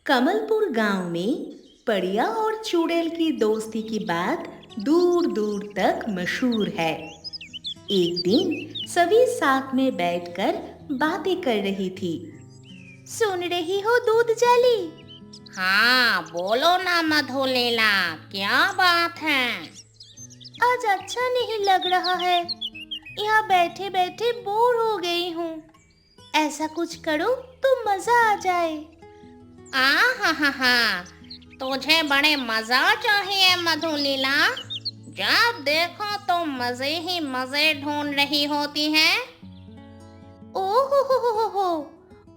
कमलपुर गांव में पड़िया और चुड़ैल की दोस्ती की बात दूर दूर तक मशहूर है। एक दिन सभी साथ में बैठकर बातें कर रही थी। सुन रही हो दूध जाली? हाँ, बोलो ना मधुलीला, क्या बात है? आज अच्छा नहीं लग रहा है। यहाँ बैठे बैठे बोर हो गई हूँ। ऐसा कुछ करो तो मजा आ जाए। हा, तुझे बड़े मजा चाहिए मधुलीला। जब देखो तो मजे ही मजे ढूंढ रही होती है। हो,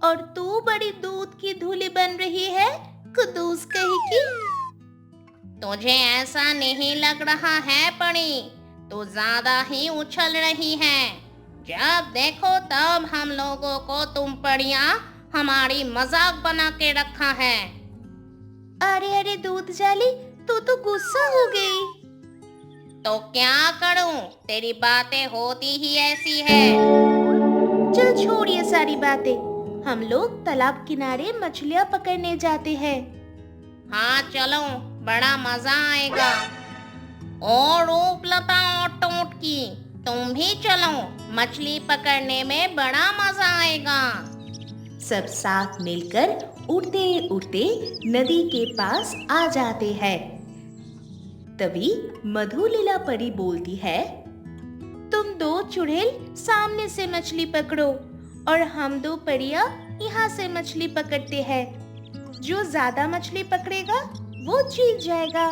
और तू बड़ी दूध की धूली बन रही है, कुदूस कही की। तुझे ऐसा नहीं लग रहा है परी? तू ज्यादा ही उछल रही है। जब देखो तब हम लोगों को तुम पड़िया हमारी मजाक बना के रखा है। अरे अरे दूध जाली, तू तो गुस्सा हो गई। तो क्या करूं? तेरी बातें होती ही ऐसी है। चल छोड़ ये सारी बातें। हम लोग तालाब किनारे मछलियाँ पकड़ने जाते हैं। हाँ चलो, बड़ा मजा आएगा। और रूपलता और टोटकी, तुम भी चलो, मछली पकड़ने में बड़ा मजा आएगा। सब साथ मिलकर उड़ते उड़ते नदी के पास आ जाते हैं। तभी मधुलीला परी बोलती है, तुम दो चुड़ैल सामने से मछली पकड़ो और हम दो परिया यहाँ से मछली पकड़ते हैं। जो ज्यादा मछली पकड़ेगा वो जीत जाएगा।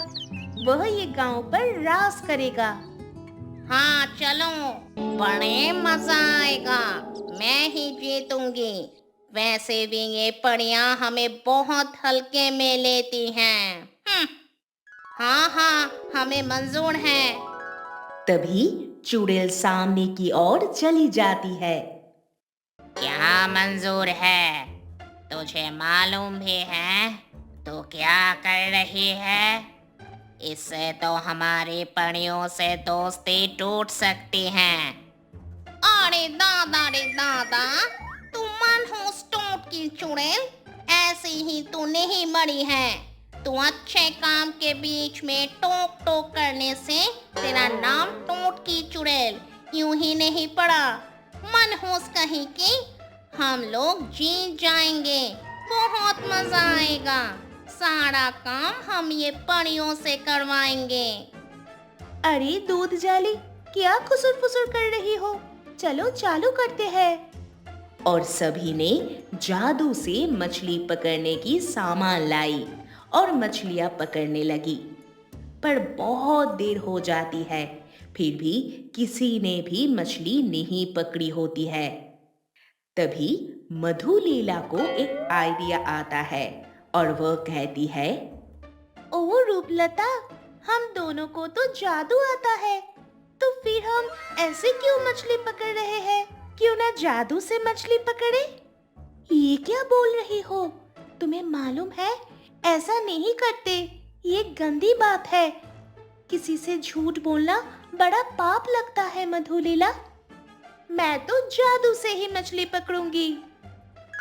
वह ये गांव पर राज करेगा। हाँ चलो, बड़े मजा आएगा। मैं ही जीतूंगी। वैसे भी ये पड़ियाँ हमें बहुत हल्के में लेती हैं। हाँ, हमें मंजूर है। तभी चुड़ैल सामने की ओर चली जाती है। क्या मंजूर है? तुझे मालूम भी है तो क्या कर रही है? इससे तो हमारी पड़ियों से दोस्ती टूट सकती है। अरे दादा रे दादा, तू मनहूस टोट की चुड़ैल, ऐसी ही तू नहीं मरी है। तू अच्छे काम के बीच में टोक टोक करने से तेरा नाम टोट की चुड़ैल यूं ही नहीं पड़ा। मनहूस कहीं की, हम लोग जीत जाएंगे। बहुत मजा आएगा। सारा काम हम ये पड़ियों से करवाएंगे। अरे दूध जाली, क्या खुसुर फुसुर कर रही हो? चलो चालू करते हैं। और सभी ने जादू से मछली पकड़ने की सामान लाई और मछलियां पकड़ने लगी। पर बहुत देर हो जाती है, फिर भी किसी ने भी मछली नहीं पकड़ी होती है। तभी मधुलीला को एक आइडिया आता है और वह कहती है, ओ रूपलता, हम दोनों को तो जादू आता है, तो फिर हम ऐसे क्यों मछली पकड़ रहे हैं? क्यों ना जादू से मछली पकड़े? ये क्या बोल रही हो? तुम्हें मालूम है ऐसा नहीं करते, ये गंदी बात है। किसी से झूठ बोलना बड़ा पाप लगता है मधुलीला। मैं तो जादू से ही मछली पकड़ूंगी।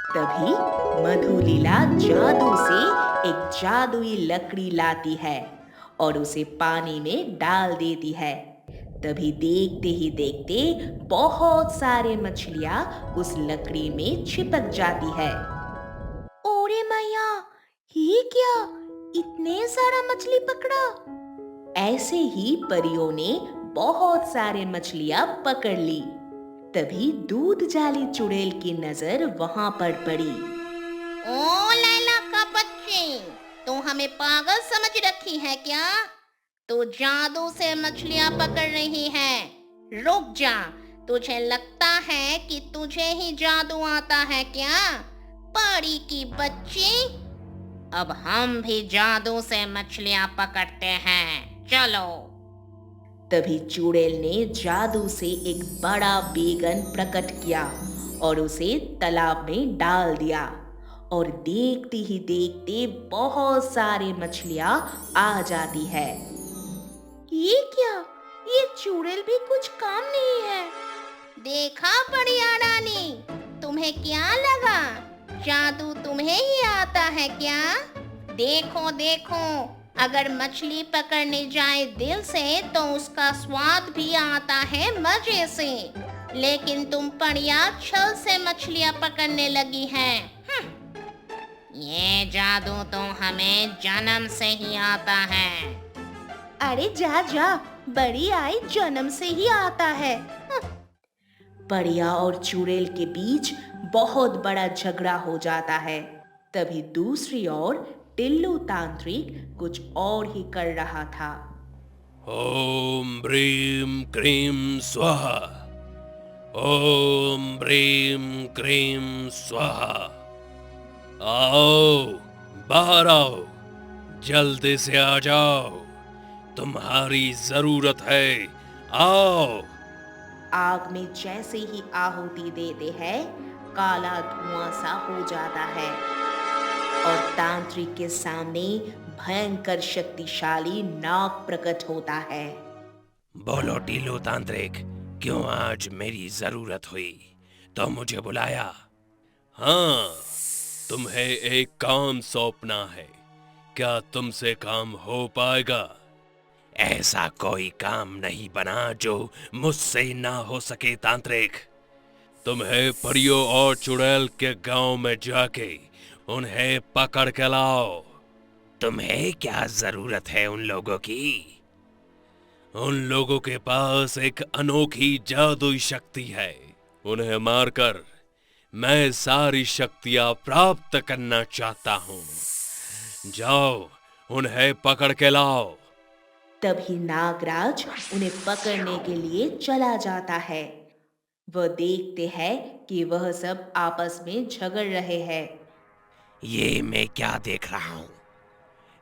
तभी मधुलीला जादू से एक जादुई लकड़ी लाती है और उसे पानी में डाल देती है। तभी देखते ही देखते बहुत सारे मछलियां उस लकड़ी में चिपक जाती है। ओरे मैया, ये क्या? इतने सारा मछली पकड़ा? ऐसे ही परियों ने बहुत सारे मछलियां पकड़ ली। तभी दूध जाली चुड़ैल की नजर वहां पर पड़ी। ओ लैला का बच्चे, तू हमें पागल समझ रखी है क्या? तू जादू से मछलियां पकड़ रही है। रुक जा, तुझे लगता है कि तुझे ही जादू आता है क्या? परी की बच्ची, अब हम भी जादू से मछलियां पकड़ते हैं। चलो। तभी चुड़ैल ने जादू से एक बड़ा बैगन प्रकट किया और उसे तालाब में डाल दिया और देखते ही देखते बहुत सारी मछलियां आ जाती है। ये क्या? ये चुड़ैल भी कुछ काम नहीं है। देखा बढ़िया रानी, तुम्हें क्या लगा जादू तुम्हें ही आता है क्या? देखो देखो, अगर मछली पकड़ने जाए दिल से तो उसका स्वाद भी आता है मजे से। लेकिन तुम पड़िया छल से मछलियां पकड़ने लगी हैं। ये जादू तो हमें जन्म से ही आता है। अरे जा जा, बड़ी आई जन्म से ही आता है। बढ़िया और चुड़ैल के बीच बहुत बड़ा झगड़ा हो जाता है। तभी दूसरी ओर टिल्लू तांत्रिक कुछ और ही कर रहा था। ओम ब्रीम क्रीम स्वाहा। ओम ब्रीम क्रीम स्वाहा। आओ, बाहर आओ, जल्दी से आ जाओ, तुम्हारी जरूरत है, आओ। आग में जैसे ही आहुति देते हैं, काला धुआं सा हो जाता है और तांत्रिक के सामने भयंकर शक्तिशाली नाग प्रकट होता है। बोलो टीलू तांत्रिक, क्यों आज मेरी जरूरत हुई तो मुझे बुलाया? हाँ, तुम्हें एक काम सौंपना है, क्या तुमसे काम हो पाएगा? ऐसा कोई काम नहीं बना जो मुझसे ना हो सके तांत्रिक। तुम्हें परियों और चुड़ैल के गांव में जाके उन्हें पकड़ के लाओ। तुम्हें क्या जरूरत है उन लोगों की? उन लोगों के पास एक अनोखी जादुई शक्ति है। उन्हें मारकर मैं सारी शक्तियां प्राप्त करना चाहता हूं। जाओ, उन्हें पकड़ के लाओ। तभी नागराज उन्हें पकड़ने के लिए चला जाता है। वह देखते हैं कि वह सब आपस में झगड़ रहे हैं। ये मैं क्या देख रहा हूँ?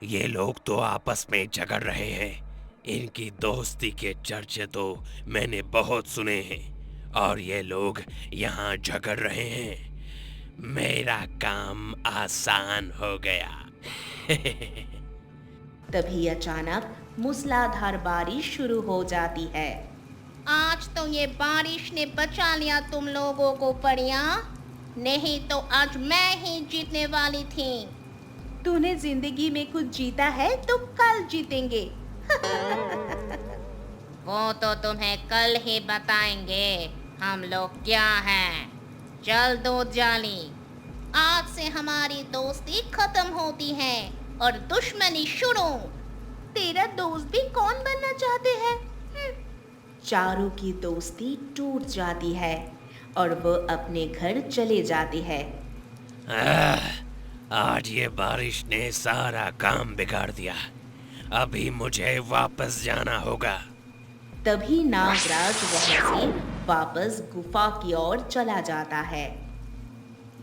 ये लोग तो आपस में झगड़ रहे हैं। इनकी दोस्ती के चर्चे तो मैंने बहुत सुने हैं और ये लोग यहाँ झगड़ रहे हैं। मेरा काम आसान हो गया। तभी अचानक मूसलाधार बारिश शुरू हो जाती है। आज तो ये बारिश ने बचा लिया तुम लोगों को पड़िया, नहीं तो आज मैं ही जीतने वाली थी। तूने जिंदगी में कुछ जीता है तो कल जीतेंगे। वो तो तुम्हें कल ही बताएंगे हम लोग क्या हैं। चल दूध जाली, आज से हमारी दोस्ती खत्म होती है और दुश्मनी शुरू। तेरा दोस्त भी कौन बनना चाहते हैं? चारों की दोस्ती टूट जाती है और वो अपने घर चले जाते हैं। आज ये बारिश ने सारा काम बिगाड़ दिया। अभी मुझे वापस जाना होगा। तभी नागराज वहां से वापस गुफा की ओर चला जाता है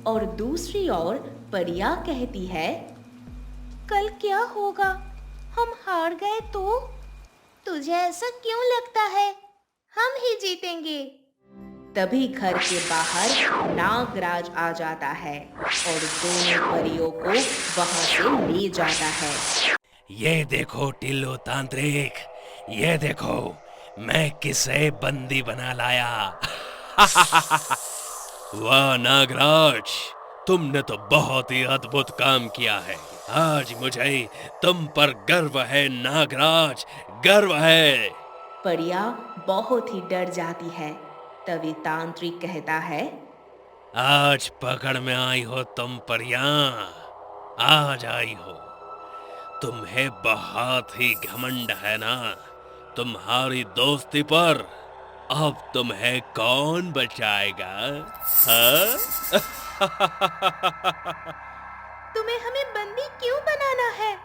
और दूसरी ओर परिया कहती है, कल क्या होगा? हम हार गए तो? तुझे ऐसा क्यों लगता है? हम ही जीतेंगे। तभी घर के बाहर नागराज आ जाता है और दोनों परियों को वहां से ले जाता है। ये देखो टिल्लू तांत्रिक, ये देखो मैं किसे बंदी बना लाया। वाह नागराज, तुमने तो बहुत ही अद्भुत काम किया है। आज मुझे तुम पर गर्व है नागराज, गर्व है। परिया बहुत ही डर जाती है। तभी तांत्रिक कहता है, आज पकड़ में आई हो तुम परियां, आज आई हो। तुम्हें बहुत ही घमंड है ना तुम्हारी दोस्ती पर। अब तुम्हें कौन बचाएगा? हाँ? तुम्हें हमें बंदी क्यों बनाना है?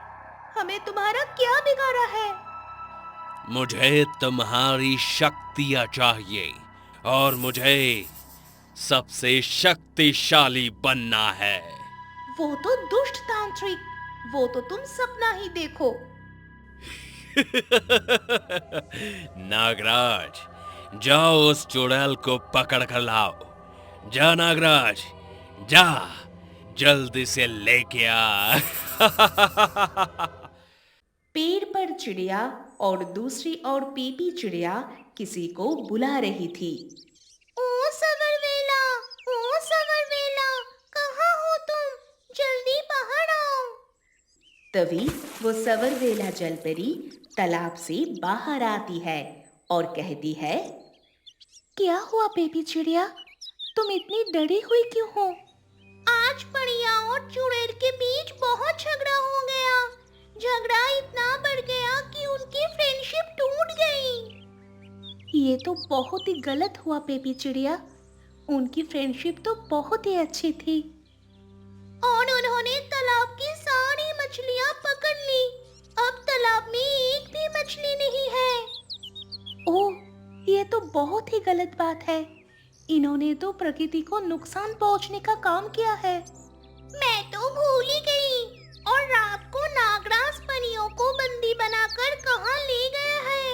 हमें तुम्हारा क्या बिगाड़ा है? मुझे तुम्हारी शक्तियां चाहिए और मुझे सबसे शक्तिशाली बनना है। वो तो दुष्ट तांत्रिक, वो तो तुम सपना ही देखो। नागराज, जाओ उस चुड़ैल को पकड़ कर लाओ। जा नागराज, जा, जल्दी से लेके आ। पेड़ पर चिड़िया और दूसरी ओर पीपी चिड़िया किसी को बुला रही थी। ओ सवरवेला, कहाँ हो तभी वो सवरवेला जलपरी तालाब से बाहर आती है और कहती है, क्या हुआ बेबी चिड़िया, तुम इतनी डरी हुई क्यों हो? आज पड़िया और चुड़ैल के बीच बहुत झगड़ा हो गया। झगड़ा इतना बढ़ गया कि उनकी फ्रेंडशिप टूट गई। ये तो बहुत ही गलत हुआ बेबी चिड़िया, उनकी फ्रेंडशिप तो बहुत ही अच्छी थी। और उन्होंने तालाब की सारी मछलियां पकड़ ली। अब तालाब में एक भी मछली नहीं है। ओह, ये तो बहुत ही गलत बात है। इन्होंने तो प्रकृति को नुकसान पहुंचने का काम किया है। मैं तो भूल ही गई। और रात को नागराज परियों को बंदी बनाकर कहाँ ले गया है।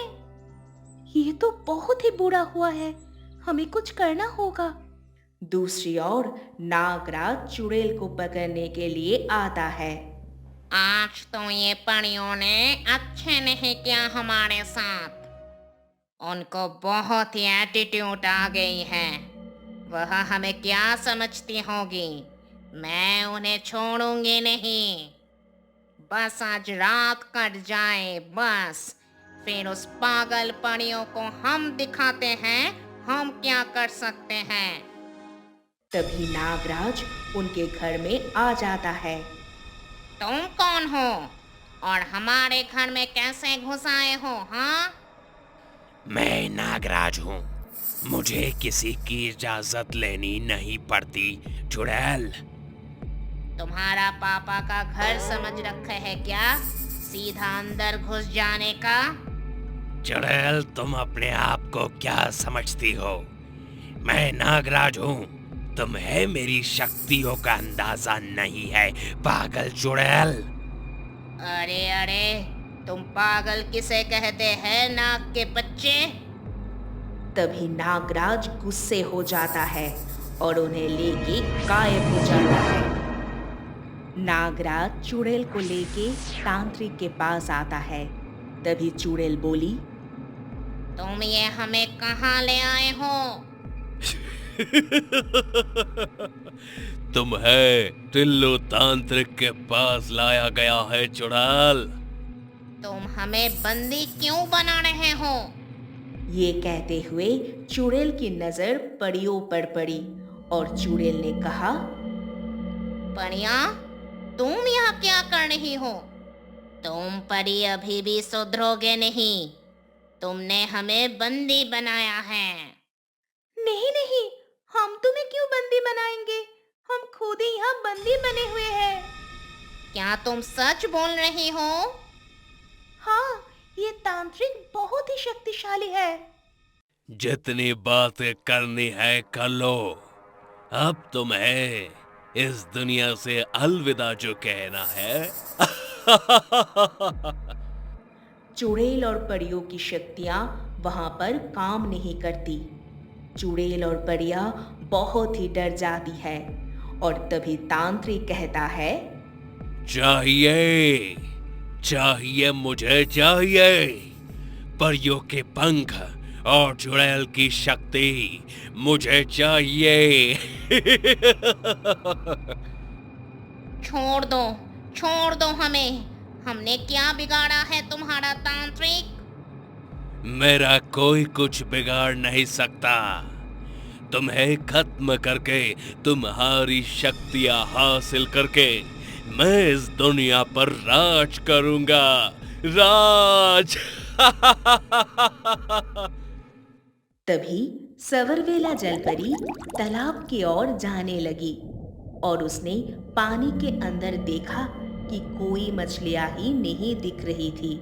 ये तो बहुत ही बुरा हुआ है, हमें कुछ करना होगा। दूसरी ओर नागराज चुड़ैल को पकड़ने के लिए आता है। आज तो ये परियों ने अच्छे नहीं किया हमारे साथ। उनको बहुत ही एटीट्यूड आ गई है। वह हमें क्या समझती होगी। मैं उन्हें छोड़ूंगी नहीं। बस आज रात कट जाए बस, फिर उस पागल परियों को हम दिखाते हैं हम क्या कर सकते हैं। तभी नागराज उनके घर में आ जाता है। तुम कौन हो और हमारे घर में कैसे घुस आए हो? हाँ, मैं नागराज हूँ, मुझे किसी की इजाजत लेनी नहीं पड़ती। चुड़ैल, तुम्हारा पापा का घर समझ रखा है क्या, सीधा अंदर घुस जाने का? चुड़ैल, तुम अपने आप को क्या समझती हो? मैं नागराज हूँ, तुम्हें मेरी शक्तियों का अंदाजा नहीं है, पागल चुड़ैल। अरे अरे, तुम पागल किसे कहते हैं, नाग के बच्चे? तभी नागराज गुस्से हो जाता है और उन्हें लेके गायब हो जाता है। नागराज चुड़ैल को लेके तांत्रिक के पास आता है। तभी चुड़ैल बोली, तुम ये हमें कहाँ ले आए हो? तुम्हें टिल्लू तांत्रिक के पास लाया गया है चुड़ैल। तुम हमें बंदी क्यों बना रहे हो? ये कहते हुए चुड़ैल की नजर परियों पर पड़ी और चुड़ैल ने कहा, परियां, तुम यहाँ क्या कर रही हो? तुम परी अभी भी सुधरोगे नहीं। तुमने हमें बंदी बनाया है। नहीं नहीं, हम तुम्हें क्यों बंदी बनाएंगे, हम खुद ही यहाँ बंदी बने हुए हैं। क्या तुम सच बोल रही हो? हाँ, ये तांत्रिक बहुत ही शक्तिशाली है। जितनी बातें करनी है कर लो, अब तुम्हें इस दुनिया से अलविदा जो कहना है। चुड़ैल और परियों की शक्तियां वहां पर काम नहीं करती। चुड़ैल और परियां बहुत ही डर जाती है और तभी तांत्रिक कहता है, चाहिए चाहिए मुझे चाहिए परियों के पंख और चुड़ैल की शक्ति मुझे चाहिए। छोड़ दो हमें। हमने क्या बिगाड़ा है तुम्हारा तांत्रिक? मेरा कोई कुछ बिगाड़ नहीं सकता। तुम्हें खत्म करके, तुम्हारी शक्तियां हासिल करके मैं इस दुनिया पर राज करूंगा, राज। तभी सवरवेला जलपरी तालाब की ओर जाने लगी और उसने पानी के अंदर देखा कि कोई मछलियां ही नहीं दिख रही थी।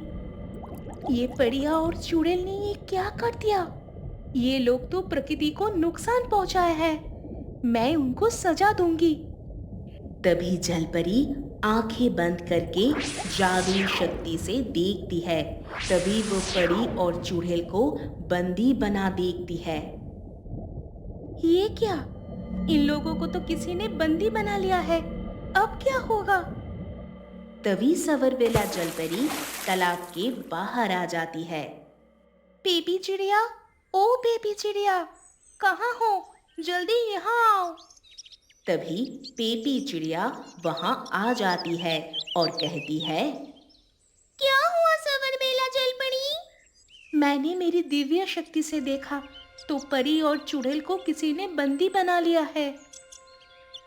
ये परियां और चुड़ैल ने ये क्या कर दिया? ये लोग तो प्रकृति को नुकसान पहुंचाए हैं। मैं उनको सजा दूंगी। तभी जलपरी आंखें बंद करके जादुई शक्ति से देखती है। तभी वो परी और चुड़ैल को बंदी बना देखती है। ये क्या? इन लोगों को तो किसी ने बंदी बना लिया है। अब क्या होगा? तभी सवरवेला जलपरी तालाब के बाहर आ जाती है। बेबी चिड़िया, ओ बेबी चिड़िया, कहाँ हो? जल्दी यहाँ आओ। तभी पेपी चिड़िया वहां आ जाती है और कहती है, क्या हुआ सवरबेला जलपरी? मैंने मेरी दिव्य शक्ति से देखा तो परी और चुड़ैल को किसी ने बंदी बना लिया है।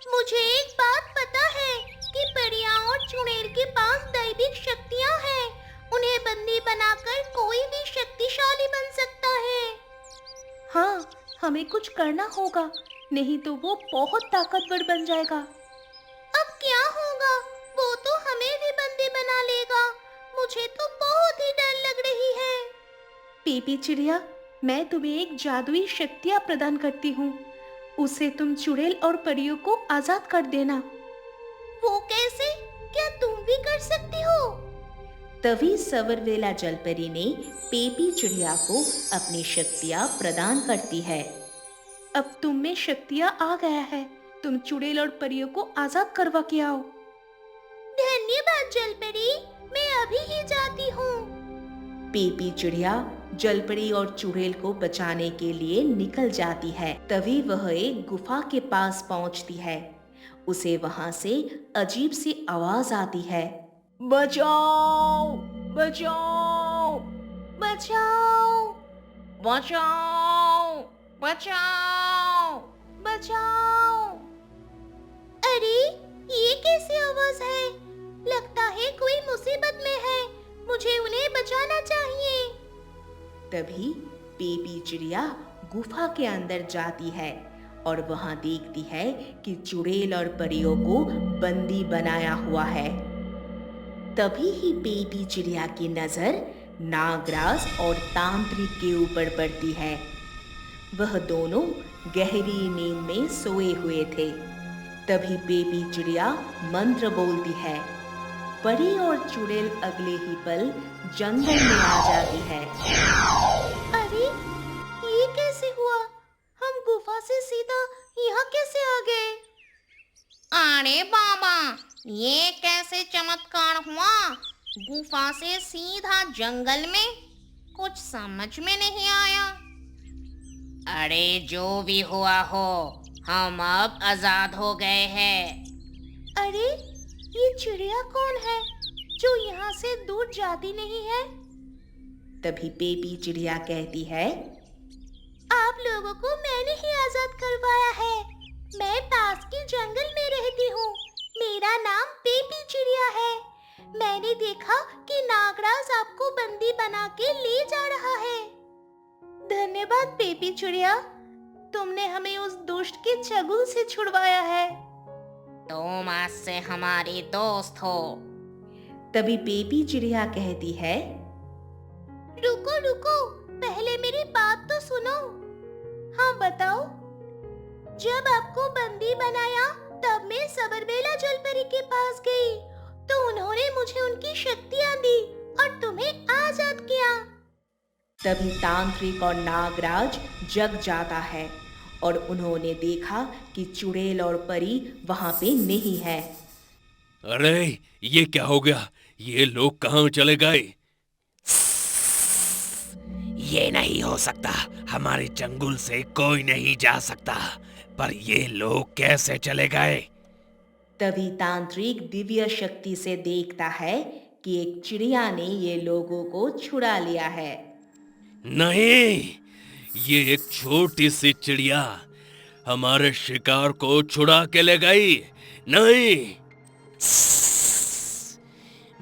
मुझे एक बात पता है कि परियां और चुड़ैल के पास दैविक शक्तियां हैं। उन्हें बंदी बनाकर कोई भी शक्तिशाली बन सकता है। हाँ, हमें कुछ करना होगा, नहीं तो वो बहुत ताकतवर बन जाएगा। अब क्या होगा? वो तो हमें भी बंदी बना लेगा। मुझे तो बहुत ही डर लग रही है। पेपी चिड़िया, मैं तुम्हें एक जादुई शक्तियाँ प्रदान करती हूँ। उसे तुम चुड़ैल और परियों को आजाद कर देना। वो कैसे? क्या तुम भी कर सकती हो? तभी सवरवेला जलपरी ने पेपी चिड़िया को अपनी शक्तियाँ प्रदान करती है। अब तुम में शक्तियाँ आ गया है, तुम चुड़ैल और परियों को आजाद करवा के आओ। धन्यवाद जलपरी, मैं अभी ही जाती हूँ। पेपी चिड़िया जलपरी और चुड़ैल को बचाने के लिए निकल जाती है। तभी वह एक गुफा के पास पहुंचती है। उसे वहां से अजीब सी आवाज आती है, बचाओ बचाओ बचाओ बचाओ बचाओ बचाओ। अरे ये कैसी आवाज है? लगता है कोई मुसीबत में है। मुझे उन्हें बचाना चाहिए। तभी पेपी चिड़िया गुफा के अंदर जाती है और वहां देखती है कि चुड़ैल और परियों को बंदी बनाया हुआ है। तभी ही पेपी चिड़िया की नजर नागराज और तांत्रिक के ऊपर पड़ती है। वह दोनों गहरी नींद में सोए हुए थे। तभी पेपी चिड़िया मंत्र बोलती है। परी और चुड़ैल अगले ही पल जंगल में आ जाती है। अरे ये कैसे हुआ? हम गुफा से सीधा यहाँ कैसे आ गए? अरे बाबा, ये कैसे चमत्कार हुआ? गुफा से सीधा जंगल में? कुछ समझ में नहीं आया। अरे जो भी हुआ हो, हम अब आजाद हो गए हैं। अरे ये चिड़िया कौन है जो यहाँ से दूर जाती नहीं है? तभी पेपी चिड़िया कहती है, आप लोगों को मैंने ही आजाद करवाया है। मैं पास के जंगल में रहती हूँ। मेरा नाम पेपी चिड़िया है। मैंने देखा कि नागराज आपको बंदी बना के ले जा रहा है। धन्यवाद पेपी चिड़िया, तुमने हमें उस दुष्ट के चंगुल से छुड़वाया है। तुम आज से हमारी दोस्त हो। तभी पेपी चिड़िया कहती है, रुको रुको, पहले मेरी बात तो सुनो। हाँ बताओ। जब आपको बंदी बनाया तब मैं सवरबेला जलपरी के पास गई, तो उन्होंने मुझे उनकी शक्तियाँ दी और तुम्हें आजाद किया। तभी तांत्रिक और नागराज जग जाता है और उन्होंने देखा कि चुड़ैल और परी वहां पे नहीं है। अरे ये क्या हो गया? ये लोग कहाँ चले गए? ये नहीं हो सकता, हमारे चंगुल से कोई नहीं जा सकता। पर ये लोग कैसे चले गए? तभी तांत्रिक दिव्य शक्ति से देखता है कि एक चिड़िया ने ये लोगों को छुड़ा लिया है। नहीं, ये एक छोटी सी चिड़िया हमारे शिकार को छुड़ा के ले गई। नहीं,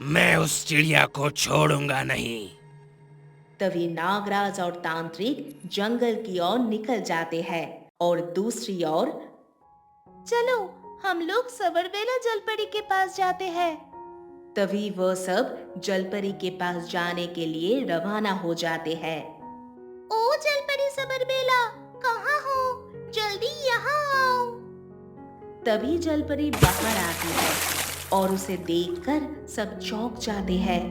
मैं उस चिड़िया को छोड़ूंगा नहीं। तभी नागराज और तांत्रिक जंगल की ओर निकल जाते हैं और दूसरी ओर, चलो हम लोग सवरवेला जलपरी के पास जाते हैं। तभी वह सब जलपरी के पास जाने के लिए रवाना हो जाते हैं। ओ जलपरी सवरबेला, कहाँ हो? जल्दी यहाँ आओ। तभी जलपरी बाहर आती है और उसे देखकर सब चौंक जाते हैं।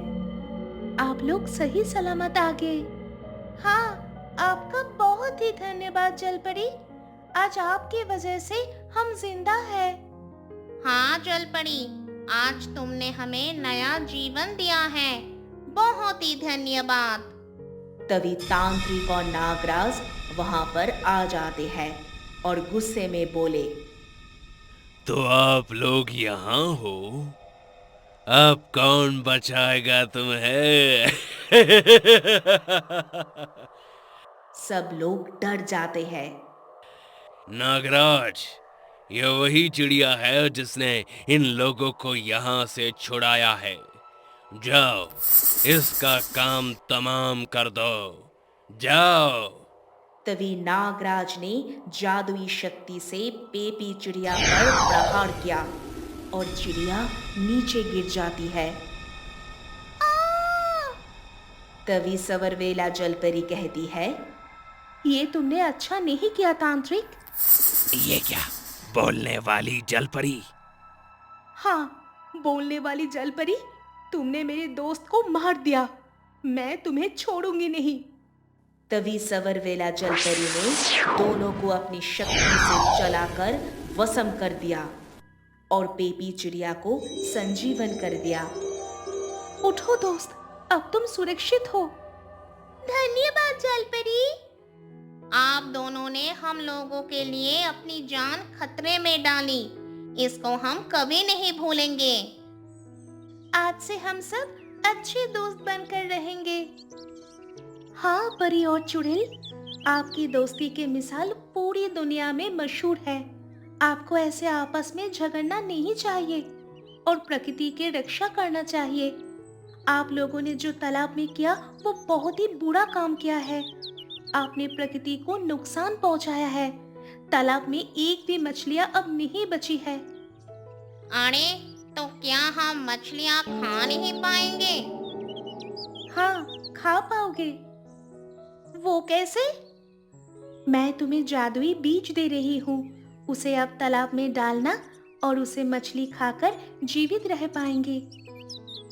आप लोग सही सलामत आ गए। हाँ, आपका बहुत ही धन्यवाद जलपरी। आज आपकी वजह से हम जिंदा हैं। हाँ जलपरी, आज तुमने हमें नया जीवन दिया है। बहुत ही धन्यवाद। तभी तांत्रिक और नागराज वहां पर आ जाते हैं और गुस्से में बोले, तो आप लोग यहाँ हो? अब कौन बचाएगा तुम्हें? सब लोग डर जाते हैं। नागराज, यह वही चिड़िया है जिसने इन लोगों को यहाँ से छुड़ाया है। जाओ, इसका काम तमाम कर दो। जाओ। तभी नागराज ने जादुई शक्ति से पेपी चिड़िया पर प्रहार किया और चिड़िया नीचे गिर जाती है। तभी सवरवेला जलपरी कहती है, ये तुमने अच्छा नहीं किया तांत्रिक। ये क्या, बोलने वाली जलपरी? हाँ, बोलने वाली जलपरी, तुमने मेरे दोस्त को मार दिया। मैं तुम्हें छोड़ूंगी नहीं। तभी सवरवेला जलपरी ने दोनों को अपनी शक्ति से चलाकर वशम कर दिया और पेपी चिड़िया को संजीवन कर दिया। उठो दोस्त, अब तुम सुरक्षित हो। धन्यवाद जलपरी। आप दोनों ने हम लोगों के लिए अपनी जान खतरे में डाली। इसको हम कभी नहीं भूलेंगे। आज से हम सब अच्छे दोस्त बनकर रहेंगे। हाँ परी और चुड़ैल, आपकी दोस्ती की मिसाल पूरी दुनिया में मशहूर है। आपको ऐसे आपस में झगड़ना नहीं चाहिए और प्रकृति की रक्षा करना चाहिए। आप लोगों ने जो तालाब में किया वो बहुत ही बुरा काम किया है। आपने प्रकृति को नुकसान पहुंचाया है। तालाब में एक भी मछलियां अब नहीं बची है। अरे, तो क्या हम मछलियाँ खा नहीं पाएंगे? हाँ, खा पाओगे। वो कैसे? मैं तुम्हें जादुई बीज दे रही हूँ। उसे अब तालाब में डालना और उसे मछली खाकर जीवित रह पाएंगे।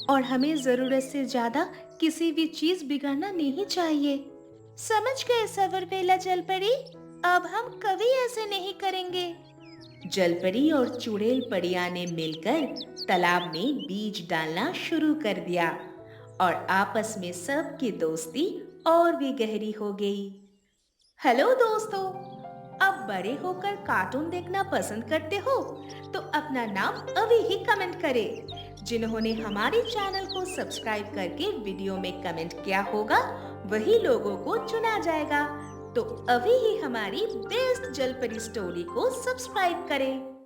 और हमें जरूरत से ज्यादा किसी भी चीज बिगाड़ना नहीं चाहिए। समझ गए सवरवेला जलपरी? अब हम कभी ऐसे नहीं करेंगे। जलपरी और चुड़ैल परिया ने मिलकर तालाब में बीज डालना शुरू कर दिया और आपस में सबकी दोस्ती और भी गहरी हो गई। हेलो दोस्तों, अब बड़े होकर कार्टून देखना पसंद करते हो तो अपना नाम अभी ही कमेंट करें। जिन्होंने हमारे चैनल को सब्सक्राइब करके वीडियो में कमेंट किया होगा वही लोगों को चुना जाएगा। तो अभी ही हमारी बेस्ट जलपरी स्टोरी को सब्सक्राइब करें।